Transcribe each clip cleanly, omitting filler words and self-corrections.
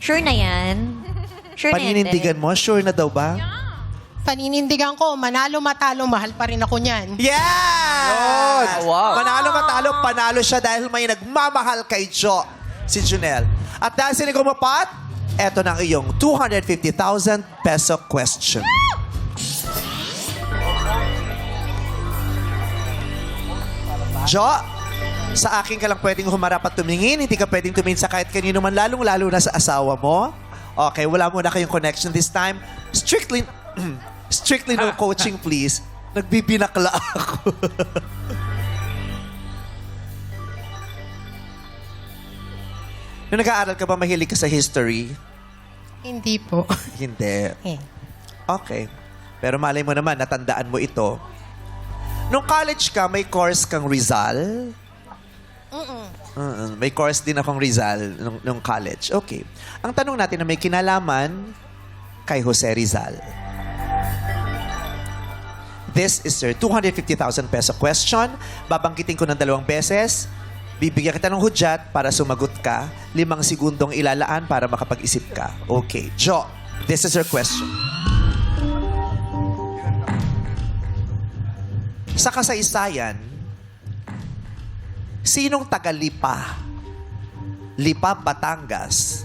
Sure na yan? Sure na yan, Paninindigan mo? Sure na daw ba? Paninindigan ko, manalo matalo, mahal pa rin ako niyan. Yes! Wow. Manalo matalo, panalo siya dahil may nagmamahal kay Jo, si Junel. At dahil sila gumapat, eto na ang iyong 250,000 peso question. Jo, sa akin ka lang pwedeng humarap at tumingin. Hindi ka pwedeng tumingin sa kahit kanino man, lalong-lalo na sa asawa mo. Okay, wala muna kayong connection this time. Strictly, strictly no coaching, please. Nagbibinakla ako. Nung nag-aaral ka ba, mahilig ka sa history? Hindi po. Hindi. Okay. Pero malay mo naman, natandaan mo ito. Nung college ka, may course kang Rizal? May course din akong Rizal nung college. Okay. Ang tanong natin na may kinalaman kay Jose Rizal. This is your 250,000 peso question. Babangkitin ko ng 2 beses. Bibigyan kita ng hudyat para sumagot ka. 5 segundong ilalaan para makapag-isip ka. Okay. Jo, this is your question. Sa kasaysayan, sinong taga-Lipa, Lipa, Batangas,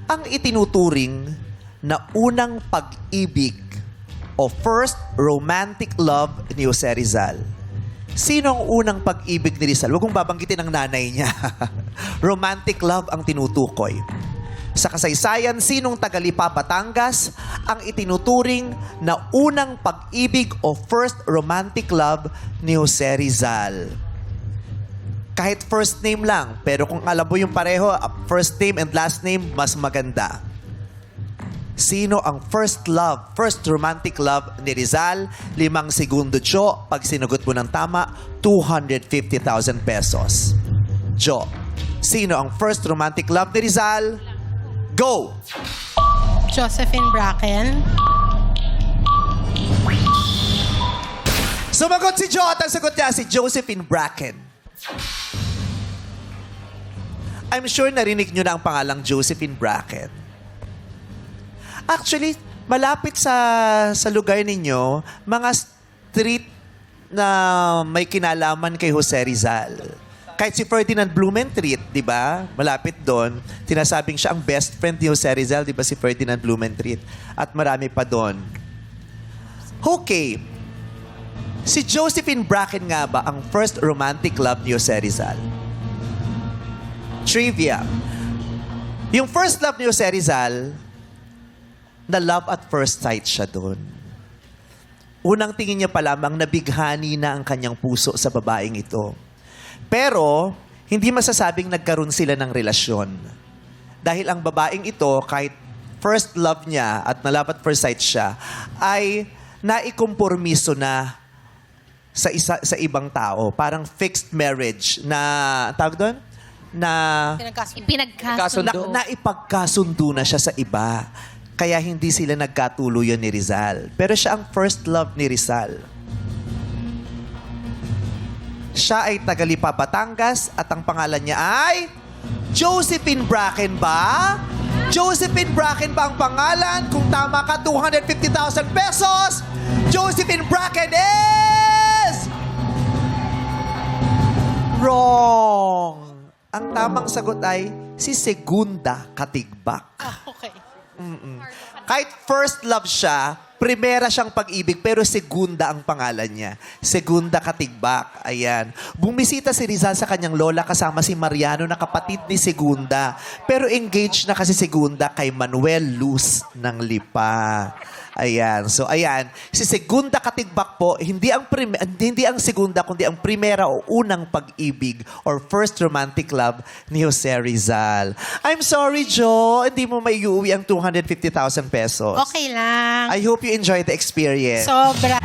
ang itinuturing na unang pag-ibig o first romantic love ni Jose Rizal? Sino ang unang pag-ibig ni Rizal? Huwag kong babanggitin ang nanay niya. Romantic love ang tinutukoy. Sa kasaysayan, sinong taga-Lipa, Batangas ang itinuturing na unang pag-ibig o first romantic love ni Jose Rizal? Kahit first name lang, pero kung alam mo yung pareho, first name and last name, mas maganda. Sino ang first love, first romantic love ni Rizal? 5 segundo, Jo. Pag sinugot mo ng tama, 250,000 pesos. Jo, sino ang first romantic love ni Rizal? Go! Josephine Bracken. Sumagot si Jo at ang sagot niya si Josephine Bracken. I'm sure narinig nyo na ang pangalang Josephine Bracken. Actually, malapit sa lugar ninyo, mga street na may kinalaman kay Jose Rizal. Kahit si Ferdinand Blumentritt, di ba? Malapit doon. Tinasabing siya ang best friend ni Jose Rizal, di ba si Ferdinand Blumentritt? At marami pa doon. Okay. Si Josephine Bracken nga ba ang first romantic love ni Jose Rizal? Trivia. Yung first love ni Jose Rizal, na love at first sight siya doon. Unang tingin niya pa lamang, nabighani na ang kanyang puso sa babaeng ito. Pero, hindi masasabing nagkaroon sila ng relasyon. Dahil ang babaeng ito, kahit first love niya at na love at first sight siya, ay naikompormiso na sa ibang tao. Parang fixed marriage na, tawag doon? Na Ipinagkasundo. naipagkasundo na siya sa iba. Kaya hindi sila nagkatuluyan ni Rizal. Pero siya ang first love ni Rizal. Siya ay taga-Lipa, Batangas at ang pangalan niya ay Josephine Bracken ba? Josephine Bracken ba ang pangalan? Kung tama ka, 250,000 pesos! Josephine Bracken is... Wrong! Ang tamang sagot ay si Segunda Katigbak. Okay. Kahit first love siya, primera siyang pag-ibig, pero segunda ang pangalan niya. Segunda Katigbak. Ayan. Bumisita si Rizal sa kanyang lola kasama si Mariano na kapatid ni Segunda. Pero engaged na kasi Segunda kay Manuel Luz ng Lipa. Ayan. So, ayan. Si Segunda Katigbak po, hindi ang segunda, kundi ang primera o unang pag-ibig or first romantic love ni Jose Rizal. I'm sorry, Jo. Hindi mo may uwi ang 250,000 pesos. Okay lang. I hope you enjoyed the experience. Sobra.